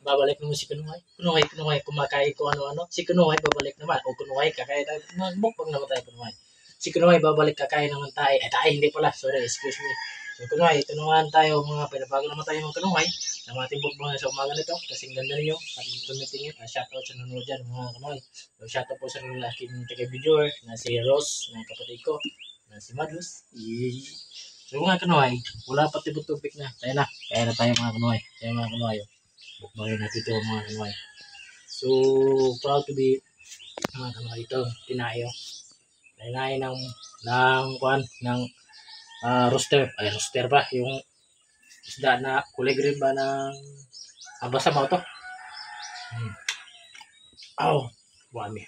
babalik naman si Kunuhay. Kunuhay, kumakain ko ano-ano. Si Kunuhay, babalik naman. O Kunuhay, kakain tayo. Mukbang naman tayo, Kunuhay. Si Kunuhay, babalik, kakain naman tayo. Tayo, hindi pala. Sorry, excuse me. So, Kunuhay, ito naman tayo, mga pinabago naman tayo ng Kunuhay. Ng ating mukbang sa umaga nito. Kasing ganda ninyo. At tumitingin. Shoutout sa nanonood dyan, mga Kunuhay. So, shoutout po sa aking taga-viewer na si Rose, na kapatid ko, na si Madus. So, mga Kunuhay, wala pa tibot-tubig na. Kaya na tayo, mga Kunuhay. Kaya mga Kunuhay. Bukbarin natin ito, mga Kunuhay. So, proud to be mga Kunuhay ito. Tinayo. Tinayo ng roster. Ay, roster ba? Yung isda na kulay green ba ng basa mo to? Oh, wami.